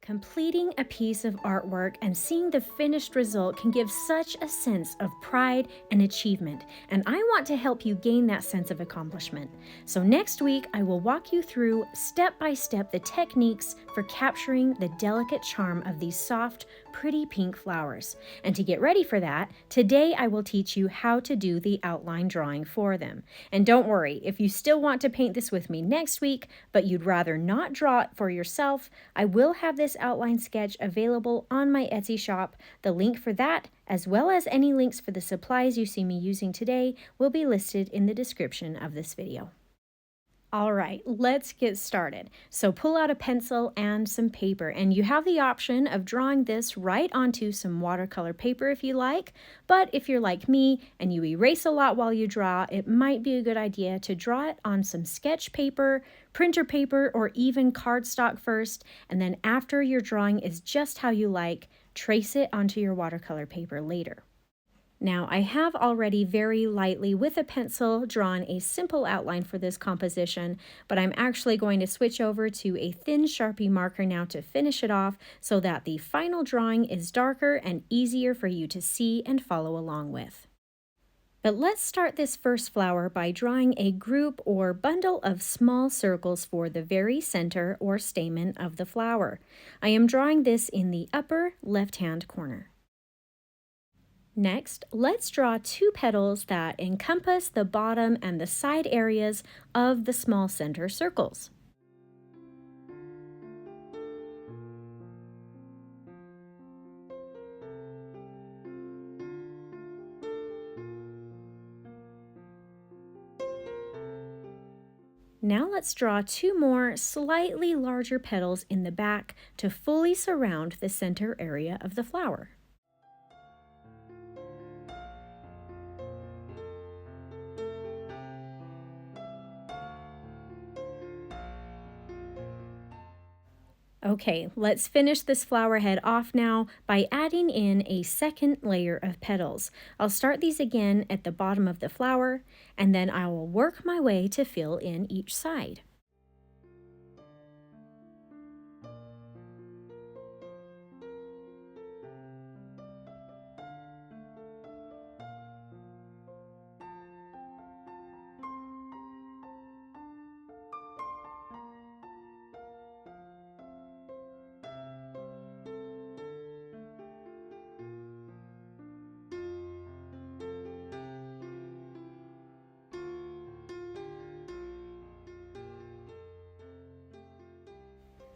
Completing a piece of artwork and seeing the finished result can give such a sense of pride and achievement, and I want to help you gain that sense of accomplishment. So next week, I will walk you through step by step the techniques for capturing the delicate charm of these soft, pretty pink flowers. And to get ready for that, today I will teach you how to do the outline drawing for them. And don't worry, if you still want to paint this with me next week, but you'd rather not draw it for yourself, I will have this outline sketch available on my Etsy shop. The link for that, as well as any links for the supplies you see me using today, will be listed in the description of this video. All right, let's get started. So pull out a pencil and some paper, and you have the option of drawing this right onto some watercolor paper if you like, but if you're like me and you erase a lot while you draw, it might be a good idea to draw it on some sketch paper, printer paper, or even cardstock first, and then after your drawing is just how you like, trace it onto your watercolor paper later. Now, I have already very lightly with a pencil drawn a simple outline for this composition, but I'm actually going to switch over to a thin Sharpie marker now to finish it off so that the final drawing is darker and easier for you to see and follow along with. But let's start this first flower by drawing a group or bundle of small circles for the very center or stamen of the flower. I am drawing this in the upper left-hand corner. Next, let's draw two petals that encompass the bottom and the side areas of the small center circles. Now let's draw two more slightly larger petals in the back to fully surround the center area of the flower. Okay, let's finish this flower head off now by adding in a second layer of petals. I'll start these again at the bottom of the flower, and then I will work my way to fill in each side.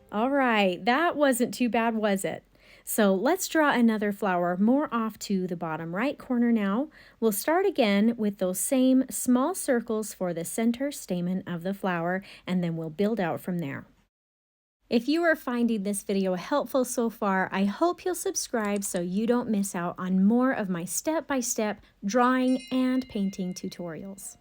All right, that wasn't too bad, was it? So let's draw another flower more off to the bottom right corner now. We'll start again with those same small circles for the center stamen of the flower, and then we'll build out from there. If you are finding this video helpful so far, I hope you'll subscribe so you don't miss out on more of my step-by-step drawing and painting tutorials.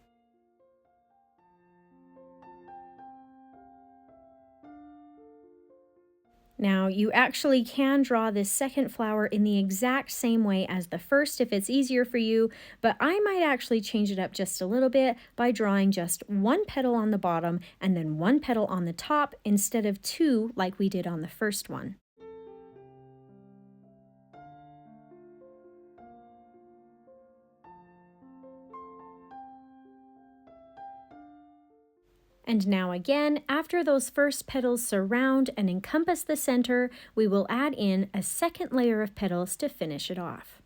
Now, you actually can draw this second flower in the exact same way as the first if it's easier for you, but I might actually change it up just a little bit by drawing just one petal on the bottom and then one petal on the top instead of two like we did on the first one. And now again, after those first petals surround and encompass the center, we will add in a second layer of petals to finish it off.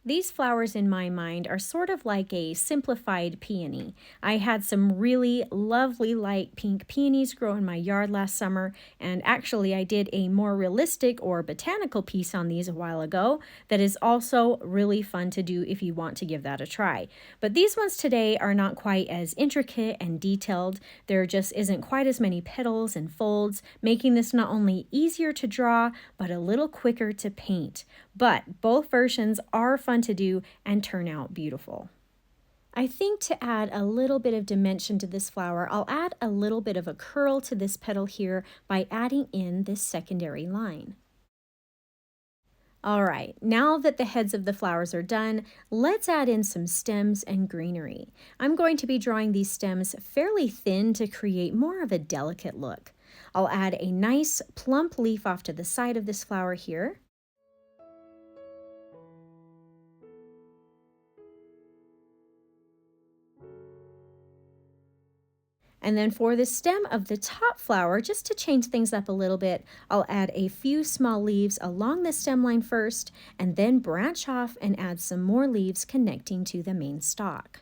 These flowers in my mind are sort of like a simplified peony. I had some really lovely light pink peonies grow in my yard last summer, and actually I did a more realistic or botanical piece on these a while ago that is also really fun to do if you want to give that a try. But these ones today are not quite as intricate and detailed. There just isn't quite as many petals and folds, making this not only easier to draw, but a little quicker to paint. But both versions are fun to do and turn out beautiful. I think to add a little bit of dimension to this flower, I'll add a little bit of a curl to this petal here by adding in this secondary line. All right, now that the heads of the flowers are done, let's add in some stems and greenery. I'm going to be drawing these stems fairly thin to create more of a delicate look. I'll add a nice plump leaf off to the side of this flower here. And then for the stem of the top flower, just to change things up a little bit, I'll add a few small leaves along the stem line first, and then branch off and add some more leaves connecting to the main stalk.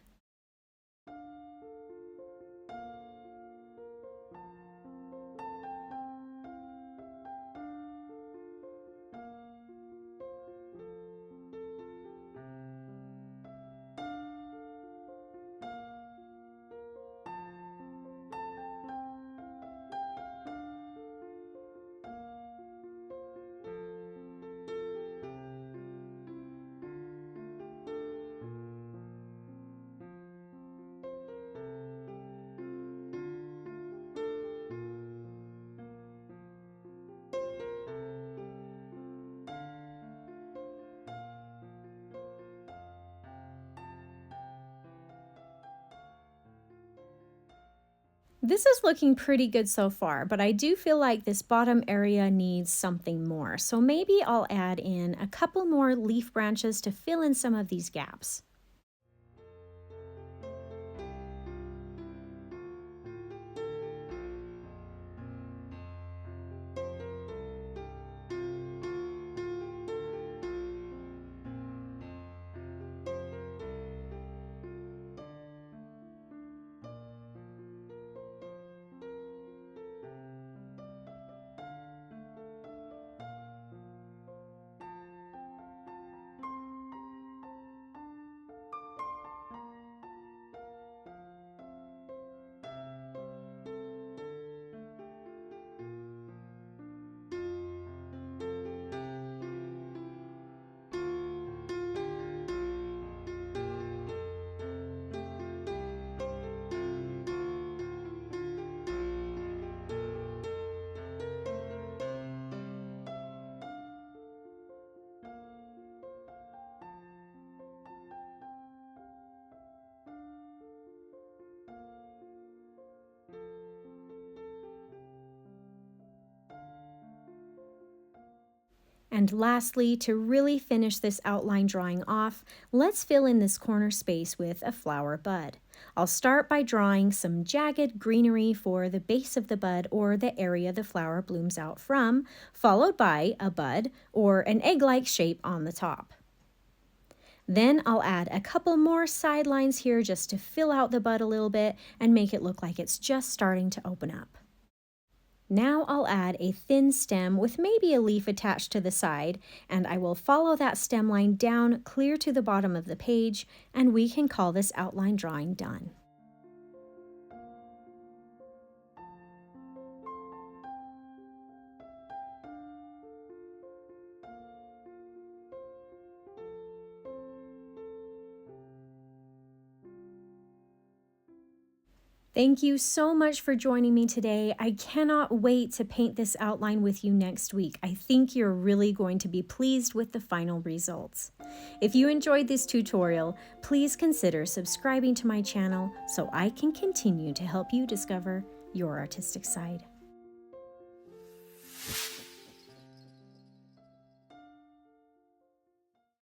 This is looking pretty good so far, but I do feel like this bottom area needs something more. So maybe I'll add in a couple more leaf branches to fill in some of these gaps. And lastly, to really finish this outline drawing off, let's fill in this corner space with a flower bud. I'll start by drawing some jagged greenery for the base of the bud or the area the flower blooms out from, followed by a bud or an egg-like shape on the top. Then I'll add a couple more side lines here just to fill out the bud a little bit and make it look like it's just starting to open up. Now I'll add a thin stem with maybe a leaf attached to the side, and I will follow that stem line down clear to the bottom of the page, and we can call this outline drawing done. Thank you so much for joining me today. I cannot wait to paint this outline with you next week. I think you're really going to be pleased with the final results. If you enjoyed this tutorial, please consider subscribing to my channel so I can continue to help you discover your artistic side.